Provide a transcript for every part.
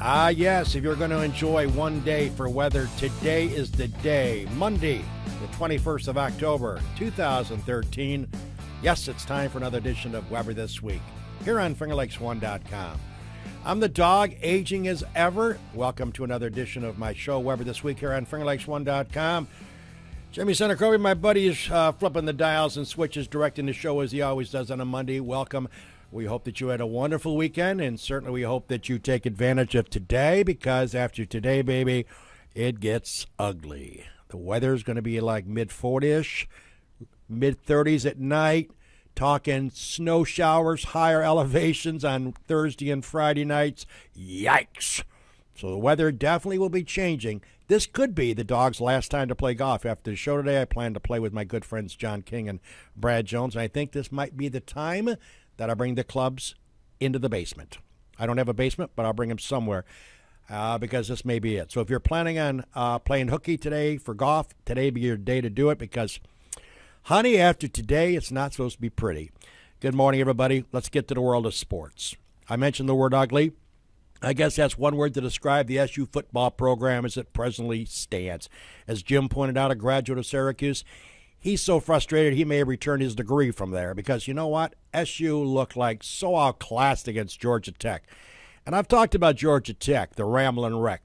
Yes, if you're going to enjoy one day for weather, today is the day. Monday, the 21st of October, 2013. Yes, it's time for another edition of Weather This Week here on FingerLakes1.com. I'm the dog, aging as ever. Welcome to another edition of my show, Weather This Week here on FingerLakes1.com. Jimmy Senacovi, my buddy, is flipping the dials and switches, directing the show as he always does on a Monday. Welcome. We hope that you had a wonderful weekend, and certainly we hope that you take advantage of today, because after today, baby, it gets ugly. The weather's going to be like mid-40ish, mid-30s at night, talking snow showers, higher elevations on Thursday and Friday nights. Yikes. So the weather definitely will be changing. This could be the dog's last time to play golf. After the show today, I plan to play with my good friends John King and Brad Jones, and I think this might be the time that I bring the clubs into the basement. I don't have a basement, but I'll bring them somewhere because this may be it. So if you're planning on playing hooky today for golf, today be your day to do it, because, honey, after today, it's not supposed to be pretty. Good morning, everybody. Let's get to the world of sports. I mentioned the word ugly. I guess that's one word to describe the SU football program as it presently stands. As Jim pointed out, a graduate of Syracuse, he's so frustrated he may have returned his degree from there, because you know what? SU looked like so outclassed against Georgia Tech. And I've talked about Georgia Tech, the Ramblin' Wreck.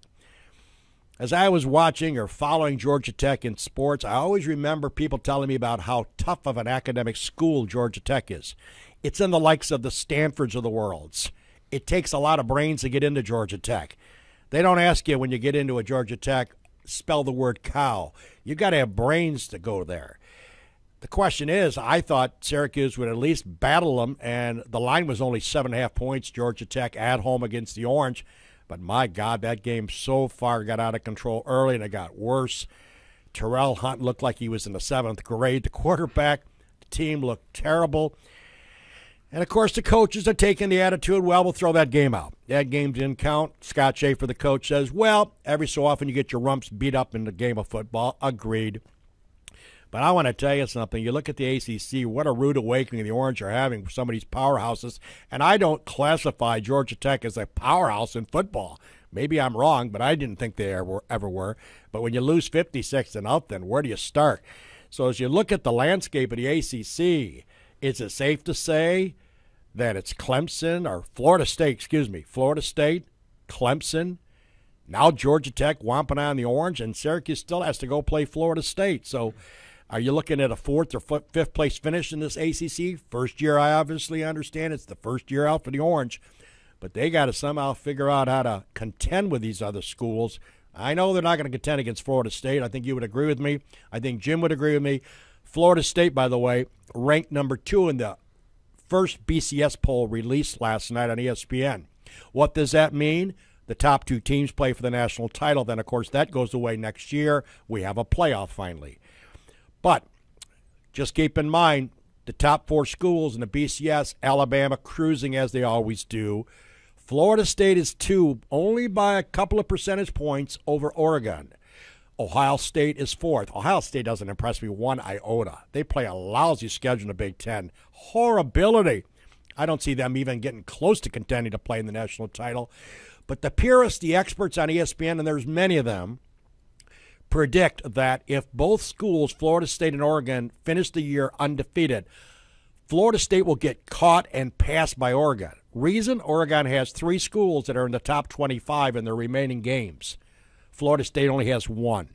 As I was watching or following Georgia Tech in sports, I always remember people telling me about how tough of an academic school Georgia Tech is. It's in the likes of the Stanfords of the world. It takes a lot of brains to get into Georgia Tech. They don't ask you when you get into a Georgia Tech, spell the word cow. You've got to have brains to go there. The question is, I thought Syracuse would at least battle them, and the line was only 7.5 points, Georgia Tech at home against the Orange. But my God, that game so far got out of control early, and it got worse. Terrell Hunt looked like he was in the 7th grade. The quarterback, the team looked terrible. And, of course, the coaches are taking the attitude, well, we'll throw that game out. That game didn't count. Scott Schaefer, the coach, says, well, every so often you get your rumps beat up in the game of football. Agreed. But I want to tell you something. You look at the ACC, what a rude awakening the Orange are having for some of these powerhouses. And I don't classify Georgia Tech as a powerhouse in football. Maybe I'm wrong, but I didn't think they ever were. But when you lose 56-0, where do you start? So as you look at the landscape of the ACC, is it safe to say that it's Clemson or Florida State, Clemson, now Georgia Tech whomping on the Orange, and Syracuse still has to go play Florida State. So are you looking at a 4th or 5th place finish in this ACC? First year, I obviously understand it's the first year out for the Orange, but they got to somehow figure out how to contend with these other schools. I know they're not going to contend against Florida State. I think you would agree with me. I think Jim would agree with me. Florida State, by the way, ranked number 2 in the first BCS poll released last night on ESPN. What does that mean? The top 2 teams play for the national title. Then, of course, that goes away next year. We have a playoff finally. But just keep in mind, the top 4 schools in the BCS, Alabama cruising as they always do. Florida State is 2, only by a couple of percentage points over Oregon. Ohio State is 4th. Ohio State doesn't impress me one iota. They play a lousy schedule in the Big Ten. Horribility. I don't see them even getting close to contending to play in the national title. But the purists, the experts on ESPN, and there's many of them, predict that if both schools, Florida State and Oregon, finish the year undefeated, Florida State will get caught and passed by Oregon. Reason? Oregon has 3 schools that are in the top 25 in their remaining games. Florida State only has 1.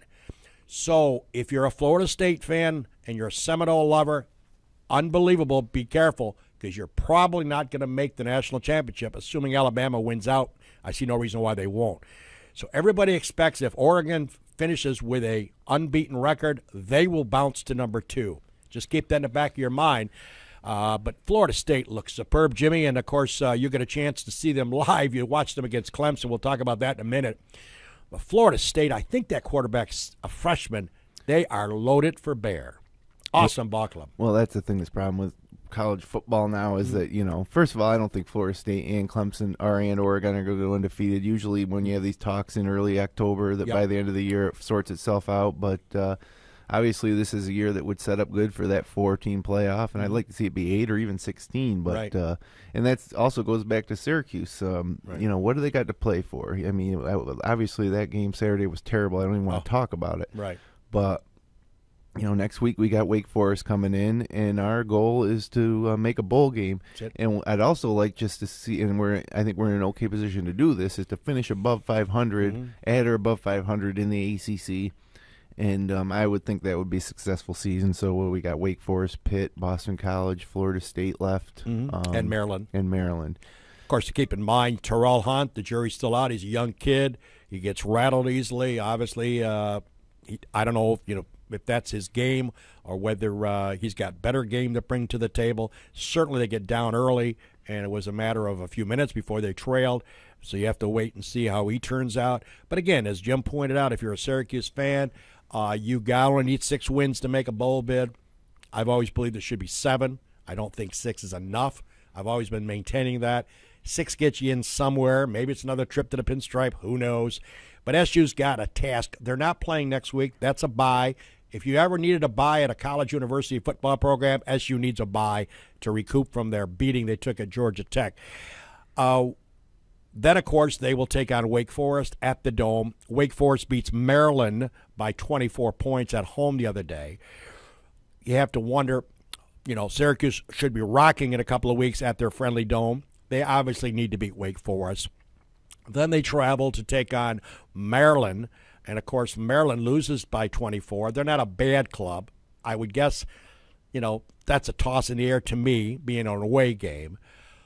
So if you're a Florida State fan and you're a Seminole lover, unbelievable, be careful, because you're probably not going to make the national championship, assuming Alabama wins out. I see no reason why they won't. So everybody expects if Oregon finishes with a unbeaten record, they will bounce to number 2. Just keep that in the back of your mind. But Florida State looks superb, Jimmy, and, of course, you get a chance to see them live. You watch them against Clemson. We'll talk about that in a minute. But Florida State, I think that quarterback's a freshman. They are loaded for bear. Awesome ball club. Well, that's the thing that's problem with college football now is that, first of all, I don't think Florida State and Clemson and Oregon are going to go undefeated. Usually when you have these talks in early October that by the end of the year it sorts itself out. But obviously this is a year that would set up good for that 4-team playoff, and I'd like to see it be 8 or even 16. But Right. And that also goes back to Syracuse. Right. You know, what do they got to play for? I mean, obviously that game Saturday was terrible. I don't even want to talk about it. Right. But you know, next week we got Wake Forest coming in, and our goal is to make a bowl game. And I'd also like just to see, and I think we're in an okay position to do this, is to finish above 500, at or above 500 in the ACC. And I would think that would be a successful season. So we got Wake Forest, Pitt, Boston College, Florida State left, and Maryland. Of course, to keep in mind, Terrell Hunt, the jury's still out. He's a young kid. He gets rattled easily. Obviously, I don't know if that's his game or whether he's got better game to bring to the table. Certainly they get down early, and it was a matter of a few minutes before they trailed. So you have to wait and see how he turns out. But again, as Jim pointed out, if you're a Syracuse fan, you only need 6 wins to make a bowl bid. I've always believed there should be 7. I don't think 6 is enough. I've always been maintaining that. 6 gets you in somewhere. Maybe it's another trip to the pinstripe. Who knows? But SU's got a task. They're not playing next week. That's a bye. If you ever needed a bye at a college university football program, SU needs a bye to recoup from their beating they took at Georgia Tech. Then, of course, they will take on Wake Forest at the Dome. Wake Forest beats Maryland by 24 points at home the other day. You have to wonder, Syracuse should be rocking in a couple of weeks at their friendly Dome. They obviously need to beat Wake Forest. Then they travel to take on Maryland. And, of course, Maryland loses by 24. They're not a bad club. I would guess, that's a toss in the air to me, being an away game.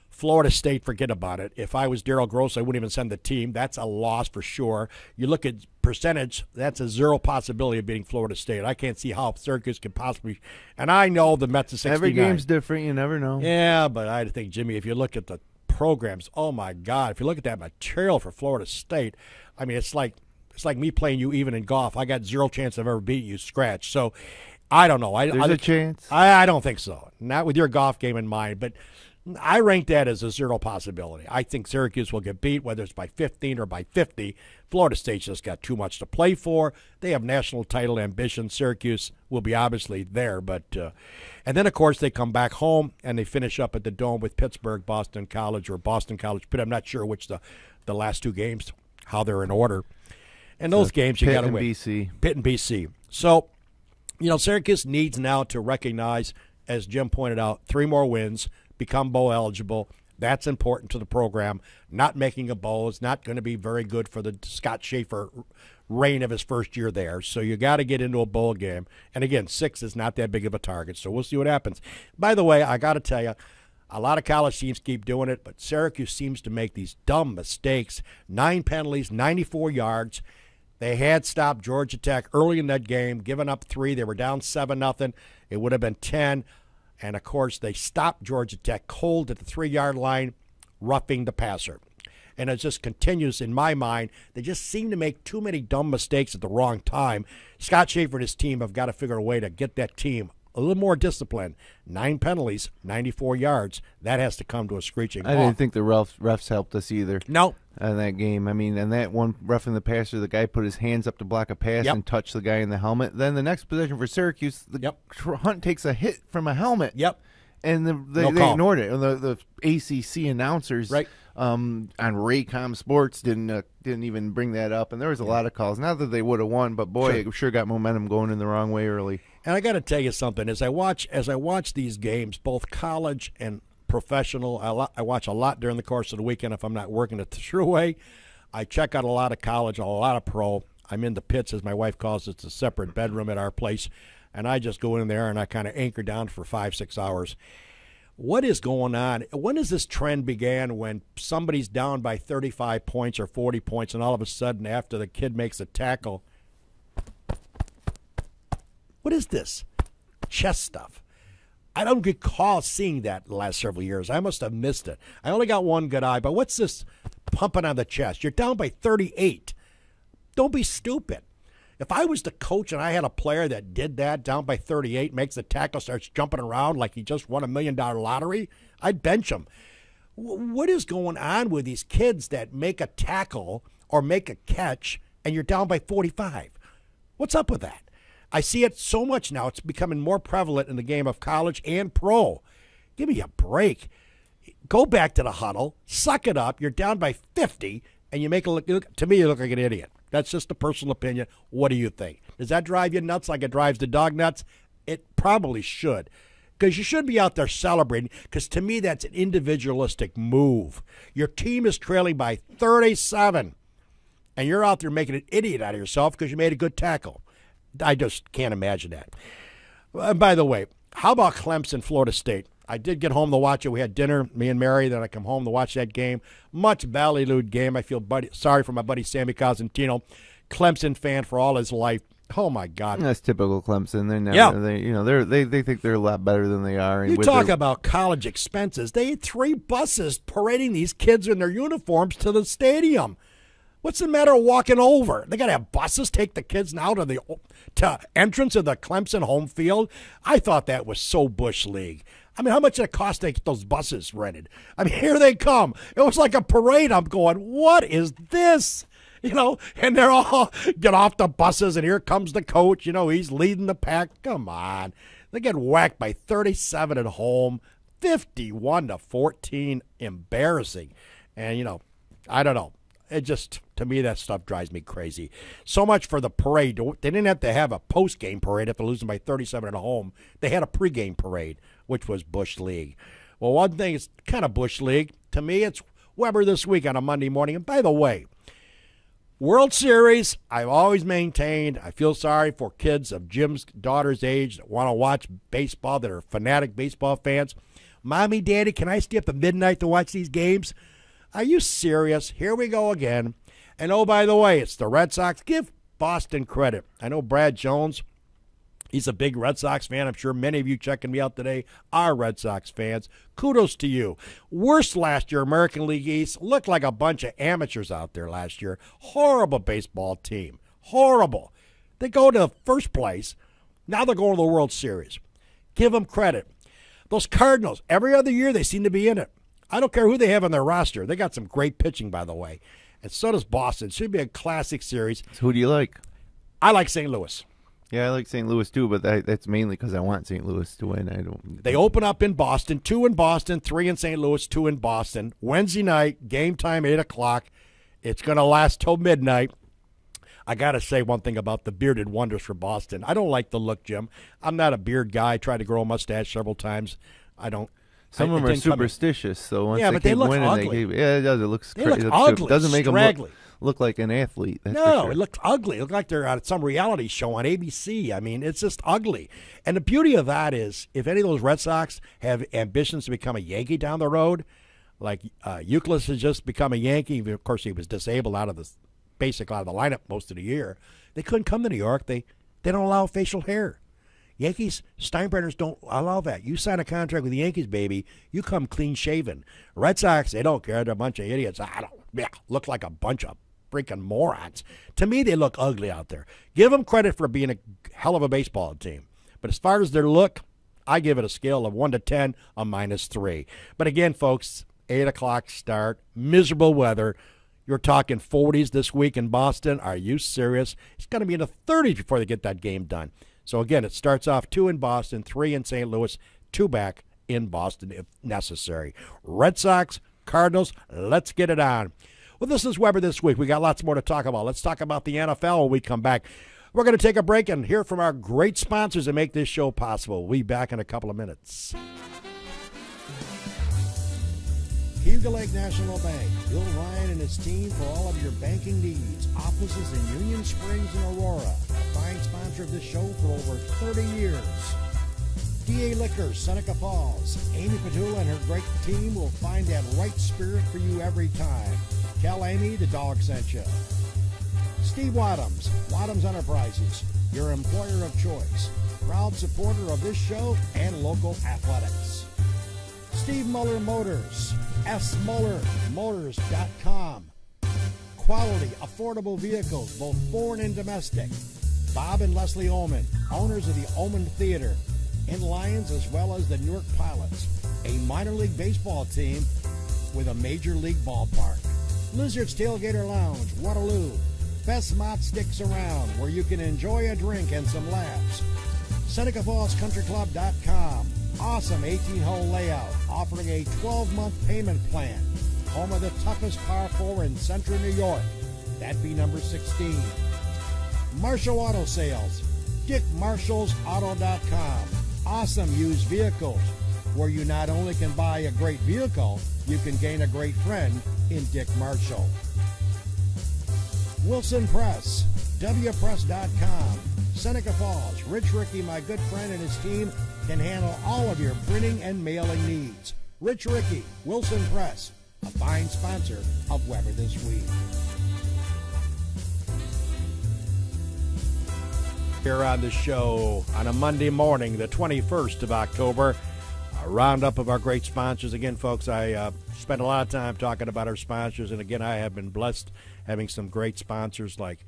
Florida State, forget about it. If I was Darryl Gross, I wouldn't even send the team. That's a loss for sure. You look at percentage, that's a 0 possibility of beating Florida State. I can't see how Syracuse could possibly. And I know the Mets are 69. Every game's different. You never know. Yeah, but I think, Jimmy, if you look at the programs, oh, my God, if you look at that material for Florida State, I mean, it's like me playing you even in golf. I got 0 chance of ever beating you scratch. So I don't know. There's a chance. I don't think so. Not with your golf game in mind, but I rank that as a 0 possibility. I think Syracuse will get beat, whether it's by 15 or by 50. Florida State's just got too much to play for. They have national title ambitions. Syracuse will be obviously there. And then, of course, they come back home and they finish up at the Dome with Pittsburgh, Boston College, or Boston College, Pitt. I'm not sure which the last 2 games, how they're in order. And those games you got to win. Pitt and BC. So, Syracuse needs now to recognize, as Jim pointed out, 3 more wins, become bowl eligible. That's important to the program. Not making a bowl is not going to be very good for the Scott Schaefer reign of his first year there. So you got to get into a bowl game. And again, 6 is not that big of a target. So we'll see what happens. By the way, I got to tell you, a lot of college teams keep doing it, but Syracuse seems to make these dumb mistakes. 9 penalties, 94 yards. They had stopped Georgia Tech early in that game, given up 3. They were down 7-0. It would have been 10. And, of course, they stopped Georgia Tech cold at the 3-yard line, roughing the passer. And it just continues in my mind. They just seem to make too many dumb mistakes at the wrong time. Scott Schaefer and his team have got to figure a way to get that team a little more disciplined. 9 penalties, 94 yards. That has to come to a screeching halt. I didn't think the refs helped us either. No. In that game. I mean, and that one roughing the passer, the guy put his hands up to block a pass and touched the guy in the helmet. Then the next possession for Syracuse, Hunt takes a hit from a helmet. Yep. And they ignored it. And the ACC announcers on Raycom Sports didn't even bring that up. And there was a lot of calls. Not that they would have won, but boy, it sure got momentum going in the wrong way early. And I got to tell you something. As I watch these games, both college and professional, I watch a lot during the course of the weekend if I'm not working at the Thruway. I check out a lot of college, a lot of pro. I'm in the pits, as my wife calls it. It's a separate bedroom at our place. And I just go in there and I kind of anchor down for 5-6 hours. What is going on? When does this trend began when somebody's down by 35 points or 40 points and all of a sudden after the kid makes a tackle? What is this? Chess stuff. I don't recall seeing that the last several years. I must have missed it. I only got one good eye, but what's this pumping on the chest? You're down by 38. Don't be stupid. If I was the coach and I had a player that did that, down by 38, makes the tackle, starts jumping around like he just won $1 million lottery, I'd bench him. What is going on with these kids that make a tackle or make a catch and you're down by 45? What's up with that? I see it so much now. It's becoming more prevalent in the game of college and pro. Give me a break. Go back to the huddle, suck it up. You're down by 50, and you make a look. To me, you look like an idiot. That's just a personal opinion. What do you think? Does that drive you nuts like it drives the dog nuts? It probably should, because you should be out there celebrating, because to me that's an individualistic move. Your team is trailing by 37, and you're out there making an idiot out of yourself because you made a good tackle. I just can't imagine that. And by the way, how about Clemson, Florida State? I did get home to watch it. We had dinner, me and Mary, then I come home to watch that game. Much ballylued game. I feel sorry for my buddy Sammy Cosentino, Clemson fan for all his life. Oh my God, that's typical Clemson. They're never, they think they're a lot better than they are. And you talk about college expenses. They had 3 buses parading these kids in their uniforms to the stadium. What's the matter walking over? They got to have buses take the kids now to the entrance of the Clemson home field. I thought that was so Bush League. I mean, how much did it cost to get those buses rented? I mean, here they come. It was like a parade. I'm going, what is this? And they're all get off the buses, and here comes the coach. He's leading the pack. Come on. They get whacked by 37 at home, 51-14. Embarrassing. And, I don't know. It just, to me, that stuff drives me crazy. So much for the parade. They didn't have to have a post-game parade after losing by 37 at home. They had a pregame parade, which was Bush League. Well, one thing is kind of Bush League. To me, it's Weber this week on a Monday morning. And by the way, World Series, I've always maintained, I feel sorry for kids of Jim's daughter's age that want to watch baseball, that are fanatic baseball fans. Mommy, Daddy, can I stay up at midnight to watch these games? Are you serious? Here we go again. And oh, by the way, it's the Red Sox. Give Boston credit. I know Brad Jones, he's a big Red Sox fan. I'm sure many of you checking me out today are Red Sox fans. Kudos to you. Worst last year, American League East. Looked like a bunch of amateurs out there last year. Horrible baseball team. Horrible. They go to first place. Now they're going to the World Series. Give them credit. Those Cardinals, every other year they seem to be in it. I don't care who they have on their roster. They got some great pitching, by the way. And so does Boston. It should be a classic series. So who do you like? I like St. Louis. Yeah, I like St. Louis too, but that's mainly because I want St. Louis to win. They open up in Boston, 2 in Boston, 3 in St. Louis, 2 in Boston. Wednesday night, game time, 8 o'clock. It's going to last till midnight. I got to say one thing about the bearded wonders for Boston. I don't like the look, Jim. I'm not a beard guy. I tried to grow a mustache several times. I don't. Some of them are superstitious, so once but they look ugly. It does. It looks crazy. They look ugly. It doesn't make straggly. them look like an athlete. That's no, sure. It looks ugly. It looks like they're on some reality show on ABC. I mean, it's just ugly. And the beauty of that is, if any of those Red Sox have ambitions to become a Yankee down the road, like Euclid has just become a Yankee. Of course, he was disabled out of the lineup most of the year. They couldn't come to New York. They don't allow facial hair. Yankees, Steinbrenners don't allow that. You sign a contract with the Yankees, baby, you come clean shaven. Red Sox, they don't care. They're a bunch of idiots. Look like a bunch of freaking morons. To me, they look ugly out there. Give them credit for being a hell of a baseball team. But as far as their look, I give it a scale of 1 to 10, a -3. But again, folks, 8 o'clock start, miserable weather. You're talking 40s this week in Boston. Are you serious? It's going to be in the 30s before they get that game done. So, again, it starts off 2 in Boston, 3 in St. Louis, 2 back in Boston if necessary. Red Sox, Cardinals, let's get it on. Well, this is Weber This Week. We got lots more to talk about. Let's talk about the NFL when we come back. We're going to take a break and hear from our great sponsors that make this show possible. We'll be back in a couple of minutes. Hugo Lake National Bank. Bill Ryan and his team for all of your banking needs. Offices in Union Springs and Aurora. A fine sponsor of this show for over 30 years. DA Liquors, Seneca Falls. Amy Padula and her great team will find that right spirit for you every time. Tell Amy the dog sent you. Steve Wadhams, Wadhams Enterprises, your employer of choice. Proud supporter of this show and local athletics. Steve Muller Motors, smullermotors.com. Quality, affordable vehicles, both foreign and domestic. Bob and Leslie Oman, owners of the Oman Theater in Lyons, as well as the Newark Pilots, a minor league baseball team with a major league ballpark. Lizard's Tailgater Lounge, Waterloo. best mott sticks around, where you can enjoy a drink and some laughs. SenecaFallsCountryClub.com. Awesome 18-hole layout, offering a 12-month payment plan. Home of the toughest par 4 in central New York. That'd be number 16. Marshall Auto Sales. DickMarshallsAuto.com. Awesome used vehicles, where you not only can buy a great vehicle, you can gain a great friend in Dick Marshall. Wilson Press, WPress.com. Seneca Falls. Rich Ricky, my good friend, and his team can handle all of your printing and mailing needs. Rich Ricky, Wilson Press, a fine sponsor of Weber This Week. Here on the show on a Monday morning, the 21st of October, a roundup of our great sponsors. Again, folks, I spent a lot of time talking about our sponsors, and again, I have been blessed having some great sponsors like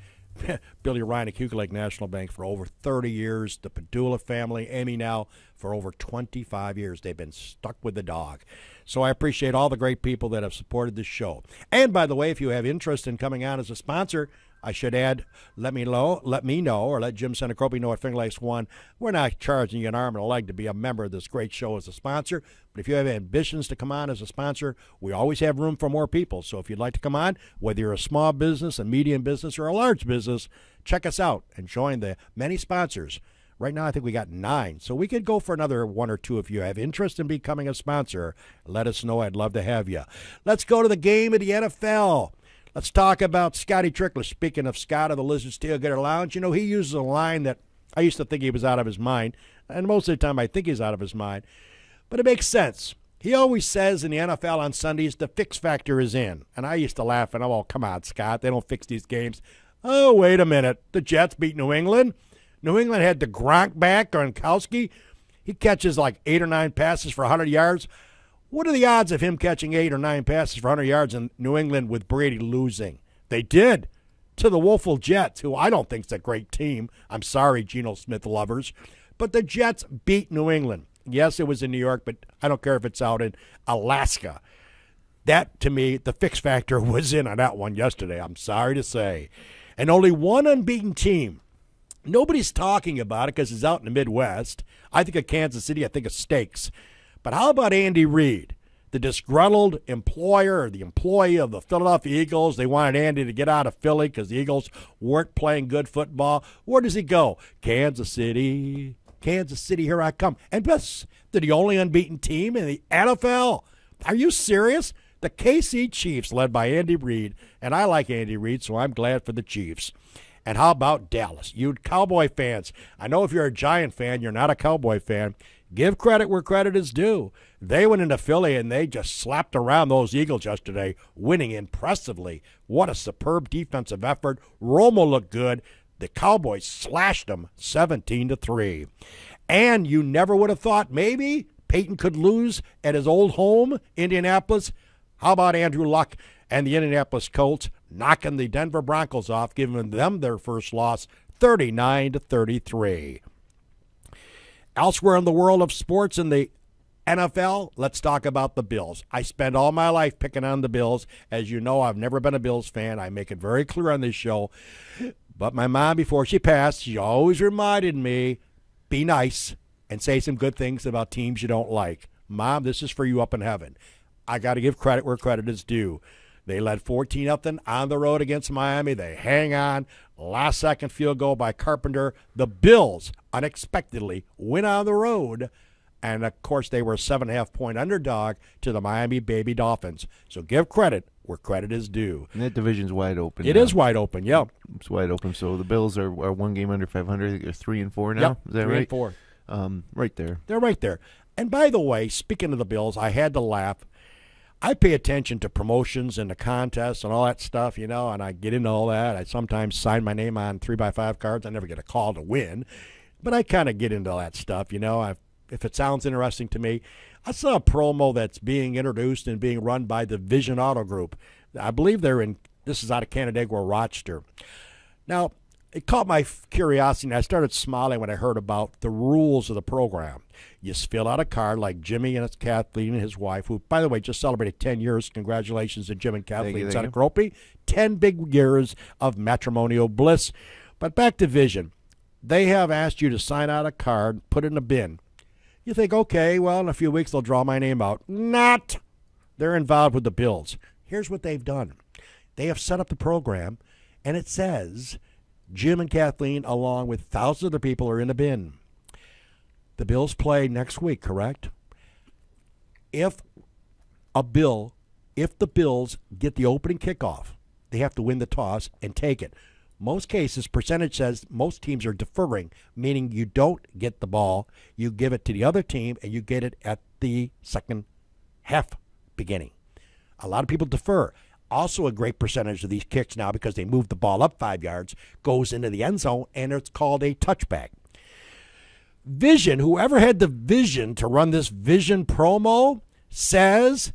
Billy Ryan at Cuba Lake National Bank for over 30 years, the Padula family, Amy now for over 25 years. They've been stuck with the dog. So I appreciate all the great people that have supported this show. And by the way, if you have interest in coming on as a sponsor, I should add, let me know, or let Jim Senecropi know at Finger Lakes One. We're not charging you an arm and a leg to be a member of this great show as a sponsor. But if you have ambitions to come on as a sponsor, we always have room for more people. So if you'd like to come on, whether you're a small business, a medium business, or a large business, check us out and join the many sponsors. Right now, I think we got 9. So we could go for another 1 or 2 if you have interest in becoming a sponsor. Let us know. I'd love to have you. Let's go to the game of the NFL. Let's talk about Scotty Trickler. Speaking of Scott of the Lizard Tailgater Lounge, you know, he uses a line that I used to think he was out of his mind, and most of the time I think he's out of his mind, but it makes sense. He always says in the NFL on Sundays, the fix factor is in. And I used to laugh, and oh, come on, Scott, they don't fix these games. Oh, wait a minute. The Jets beat New England. New England had the Gronk back, Gronkowski. He catches like 8 or 9 passes for 100 yards. What are the odds of him catching 8 or 9 passes for 100 yards in New England with Brady losing? They did to the woeful Jets, who I don't think is a great team. I'm sorry, Geno Smith lovers. But the Jets beat New England. Yes, it was in New York, but I don't care if it's out in Alaska. That, to me, the fix factor was in on that one yesterday, I'm sorry to say. And only one unbeaten team. Nobody's talking about it because it's out in the Midwest. I think of Kansas City, I think of steaks. But how about Andy Reid, the disgruntled employer or the employee of the Philadelphia Eagles? They wanted Andy to get out of Philly because the Eagles weren't playing good football. Where does he go? Kansas City, here I come. And plus, they're the only unbeaten team in the NFL. Are you serious? The KC Chiefs, led by Andy Reid, and I like Andy Reid, so I'm glad for the Chiefs. And how about Dallas? You Cowboy fans, I know if you're a Giant fan, you're not a Cowboy fan. Give credit where credit is due. They went into Philly and they just slapped around those Eagles yesterday, winning impressively. What a superb defensive effort. Romo looked good. The Cowboys slashed them 17-3. And you never would have thought maybe Peyton could lose at his old home, Indianapolis. How about Andrew Luck and the Indianapolis Colts knocking the Denver Broncos off, giving them their first loss 39-33. Elsewhere in the world of sports in the NFL, let's talk about the Bills. I spend all my life picking on the Bills. As you know, I've never been a Bills fan. I make it very clear on this show. But my mom, before she passed, she always reminded me, be nice and say some good things about teams you don't like. Mom, this is for you up in heaven. I got to give credit where credit is due. They led 14-0 on the road against Miami. They hang on. Last-second field goal by Carpenter. The Bills unexpectedly win on the road. And, of course, they were a 7.5-point underdog to the Miami Baby Dolphins. So give credit where credit is due. And that division's wide open. It is wide open, yeah. It's wide open. So the Bills are 1 game under 500. I think they're 3-4 now. Yep, is that right? 3-4. Right there. They're right there. And, by the way, speaking of the Bills, I had to laugh. I pay attention to promotions and the contests and all that stuff, you know, and I get into all that. I sometimes sign my name on 3x5 cards. I never get a call to win, but I kind of get into all that stuff, you know. If it sounds interesting to me, I saw a promo that's being introduced and being run by the Vision Auto Group. I believe this is out of Canandaigua, Rochester. Now, it caught my curiosity, and I started smiling when I heard about the rules of the program. You fill out a card like Jimmy and Kathleen and his wife, who, by the way, just celebrated 10 years. Congratulations to Jim and Kathleen Senecropi. 10 big years of matrimonial bliss. But back to Vision. They have asked you to sign out a card, put it in a bin. You think, okay, well, in a few weeks they'll draw my name out. Not. They're involved with the Bills. Here's what they've done. They have set up the program, and it says Jim and Kathleen, along with thousands of other people, are in the bin. The Bills play next week, correct? If the Bills get the opening kickoff, they have to win the toss and take it. Most cases, percentage says most teams are deferring, meaning you don't get the ball, you give it to the other team, and you get it at the second half beginning. A lot of people defer. Also, a great percentage of these kicks now, because they move the ball up 5 yards, goes into the end zone, and it's called a touchback. Vision, whoever had the vision to run this Vision promo, says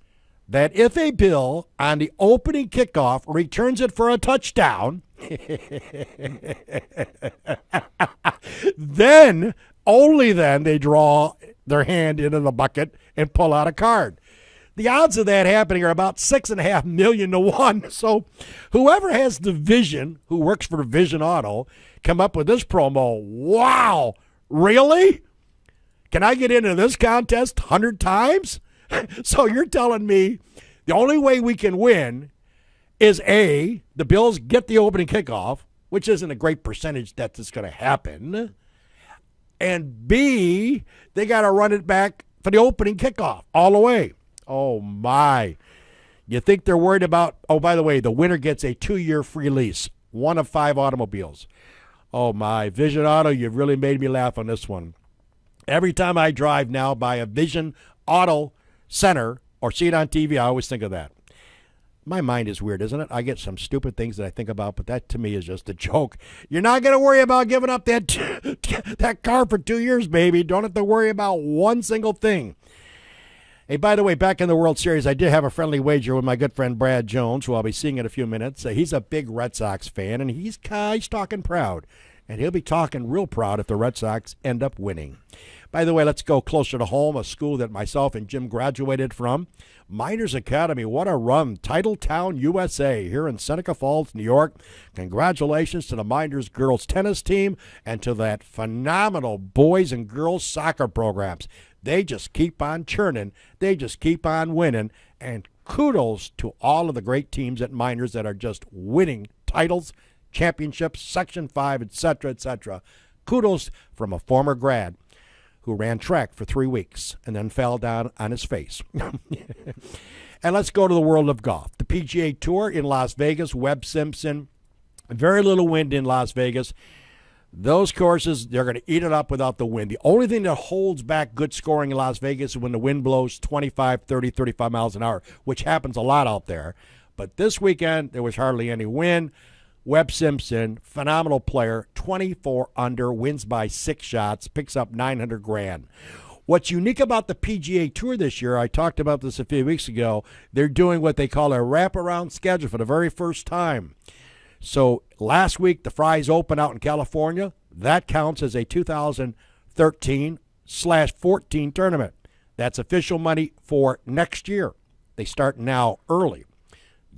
that if a Bill on the opening kickoff returns it for a touchdown, then, only then, they draw their hand into the bucket and pull out a card. The odds of that happening are about 6.5 million to 1. So whoever has the vision, who works for Vision Auto, come up with this promo. Wow, really? Can I get into this contest 100 times? So you're telling me the only way we can win is A, the Bills get the opening kickoff, which isn't a great percentage that it's going to happen, and B, they got to run it back for the opening kickoff all the way. Oh, my. You think they're worried about, oh, by the way, the winner gets a 2-year free lease, 1 of 5 automobiles. Oh, my. Vision Auto, you've really made me laugh on this one. Every time I drive now by a Vision Auto Center or see it on TV, I always think of that. My mind is weird, isn't it? I get some stupid things that I think about, but that to me is just a joke. You're not going to worry about giving up that car for 2 years, baby. Don't have to worry about one single thing. Hey, by the way, back in the World Series, I did have a friendly wager with my good friend Brad Jones, who I'll be seeing in a few minutes. He's a big Red Sox fan, and he's talking proud. And he'll be talking real proud if the Red Sox end up winning. By the way, let's go closer to home, a school that myself and Jim graduated from. Mynderse Academy, what a run. Titletown, USA, here in Seneca Falls, New York. Congratulations to the Mynderse girls tennis team and to that phenomenal boys and girls soccer programs. They just keep on churning. They just keep on winning. And kudos to all of the great teams at Mynderse that are just winning titles, championships, Section 5, etc., etc. Kudos from a former grad who ran track for 3 weeks and then fell down on his face. And let's go to the world of golf. The PGA Tour in Las Vegas, Webb Simpson, very little wind in Las Vegas. Those courses, they're going to eat it up without the wind. The only thing that holds back good scoring in Las Vegas is when the wind blows 25, 30, 35 miles an hour, which happens a lot out there. But this weekend, there was hardly any wind. Webb Simpson, phenomenal player, 24 under, wins by 6 shots, picks up $900,000. What's unique about the PGA Tour this year, I talked about this a few weeks ago, they're doing what they call a wraparound schedule for the very first time. So last week, the Fry's Open out in California, that counts as a 2013/14 tournament. That's official money for next year. They start now early.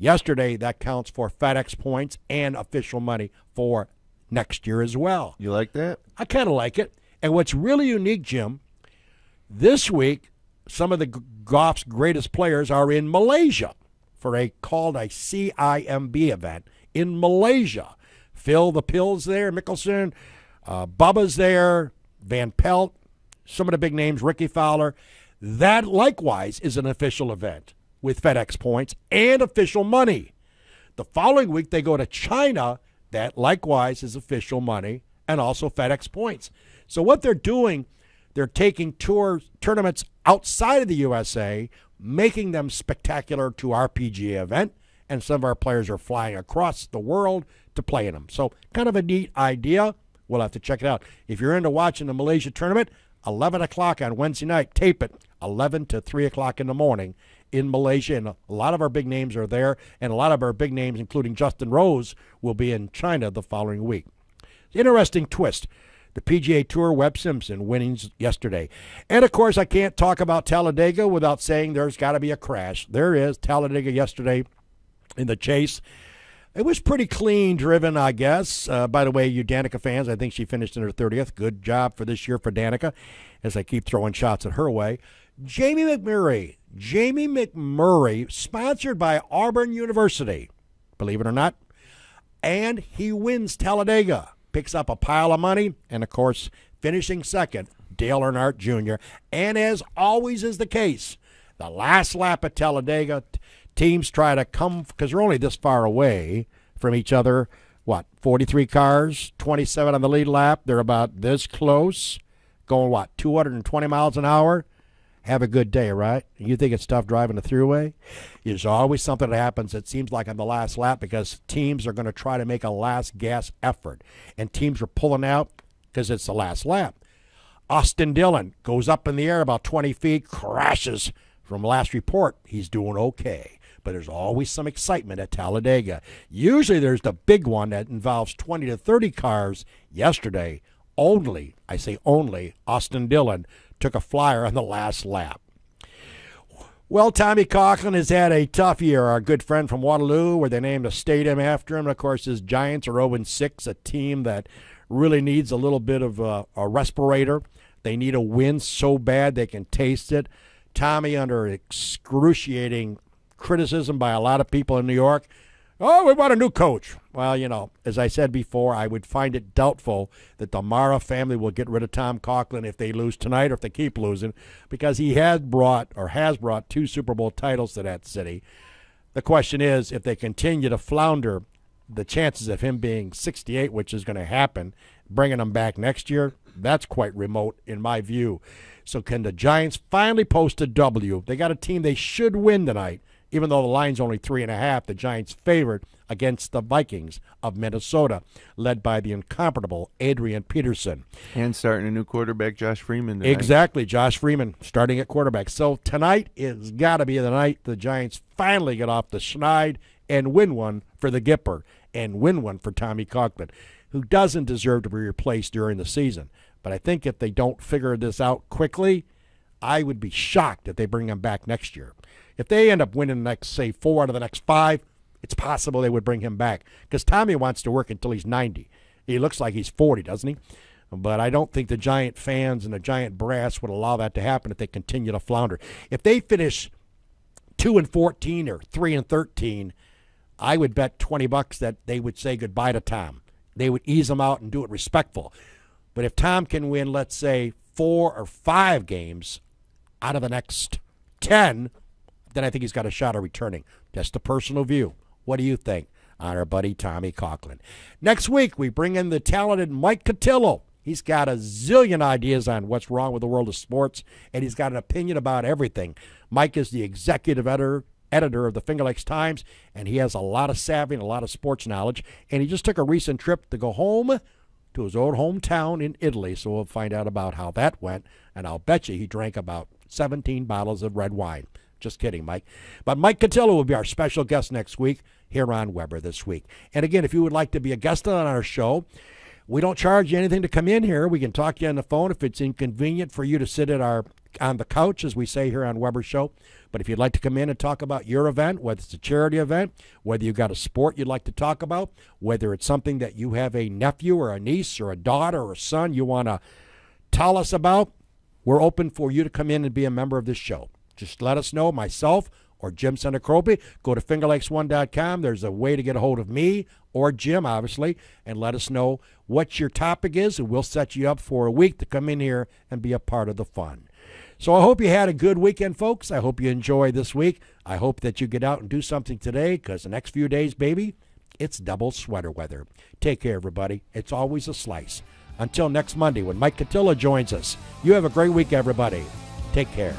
Yesterday, that counts for FedEx points and official money for next year as well. You like that? I kind of like it. And what's really unique, Jim, this week, some of the golf's greatest players are in Malaysia for called a CIMB event in Malaysia. Phil the Pill's there, Mickelson, Bubba's there, Van Pelt, some of the big names, Ricky Fowler. That likewise is an official event with FedEx points and official money. The following week, they go to China. That likewise is official money and also FedEx points. So what they're doing, they're taking tournaments outside of the USA, making them spectacular to our PGA event, and some of our players are flying across the world to play in them. So kind of a neat idea. We'll have to check it out. If you're into watching the Malaysia tournament, 11 o'clock on Wednesday night, tape it, 11 to 3 o'clock in the morning in Malaysia, and a lot of our big names are there, and a lot of our big names, including Justin Rose, will be in China the following week. Interesting twist. The PGA Tour, Webb Simpson winnings yesterday. And, of course, I can't talk about Talladega without saying there's got to be a crash. There is. Talladega yesterday in the chase. It was pretty clean driven, I guess. By the way, you Danica fans, I think she finished in her 30th. Good job for this year for Danica, as I keep throwing shots at her way. Jamie McMurray, sponsored by Auburn University, believe it or not, and he wins Talladega, picks up a pile of money, and, of course, finishing second, Dale Earnhardt Jr., and as always is the case, the last lap at Talladega, teams try to come, because they're only this far away from each other, 43 cars, 27 on the lead lap, they're about this close, going, 220 miles an hour? Have a good day, right? You think it's tough driving the thruway? There's always something that happens, it seems like, on the last lap because teams are going to try to make a last gas effort. And teams are pulling out because it's the last lap. Austin Dillon goes up in the air about 20 feet, crashes. From last report, he's doing okay. But there's always some excitement at Talladega. Usually there's the big one that involves 20 to 30 cars. Yesterday, only Austin Dillon took a flyer on the last lap. Well, Tommy Coughlin has had a tough year. Our good friend from Waterloo, where they named a stadium after him. Of course, his Giants are 0-6, a team that really needs a little bit of a respirator. They need a win so bad they can taste it. Tommy, under excruciating criticism by a lot of people in New York, we want a new coach. Well, as I said before, I would find it doubtful that the Mara family will get rid of Tom Coughlin if they lose tonight or if they keep losing, because he has brought 2 Super Bowl titles to that city. The question is, if they continue to flounder, the chances of him being 68, which is going to happen, bringing him back next year, that's quite remote in my view. So can the Giants finally post a W? They got a team they should win tonight. Even though the line's only 3.5, the Giants favored against the Vikings of Minnesota, led by the incomparable Adrian Peterson. And starting a new quarterback, Josh Freeman. Tonight. Exactly, Josh Freeman starting at quarterback. So tonight is got to be the night the Giants finally get off the schneid and win one for the Gipper and win one for Tommy Coughlin, who doesn't deserve to be replaced during the season. But I think if they don't figure this out quickly, I would be shocked if they bring him back next year. If they end up winning the next, say, 4 out of the next 5, it's possible they would bring him back. Because Tommy wants to work until he's 90. He looks like he's 40, doesn't he? But I don't think the Giant fans and the Giant brass would allow that to happen if they continue to flounder. If they finish 2-14 or 3-13, I would bet $20 that they would say goodbye to Tom. They would ease him out and do it respectful. But if Tom can win, let's say, 4 or 5 games out of the next 10, then I think he's got a shot of returning. Just a personal view. What do you think on our buddy Tommy Coughlin? Next week, we bring in the talented Mike Cotillo. He's got a zillion ideas on what's wrong with the world of sports, and he's got an opinion about everything. Mike is the executive editor of the Finger Lakes Times, and he has a lot of savvy and a lot of sports knowledge. And he just took a recent trip to go home to his old hometown in Italy, so we'll find out about how that went. And I'll bet you he drank about 17 bottles of red wine. Just kidding, Mike. But Mike Cotillo will be our special guest next week here on Weber This Week. And again, if you would like to be a guest on our show, we don't charge you anything to come in here. We can talk to you on the phone if it's inconvenient for you to sit on the couch, as we say here on Weber's show. But if you'd like to come in and talk about your event, whether it's a charity event, whether you've got a sport you'd like to talk about, whether it's something that you have a nephew or a niece or a daughter or a son you want to tell us about, we're open for you to come in and be a member of this show. Just let us know, myself or Jim Centacropi. Go to fingerlakes1.com. There's a way to get a hold of me or Jim, obviously, and let us know what your topic is, and we'll set you up for a week to come in here and be a part of the fun. So I hope you had a good weekend, folks. I hope you enjoy this week. I hope that you get out and do something today, because the next few days, baby, it's double sweater weather. Take care, everybody. It's always a slice. Until next Monday when Mike Cotillo joins us, you have a great week, everybody. Take care.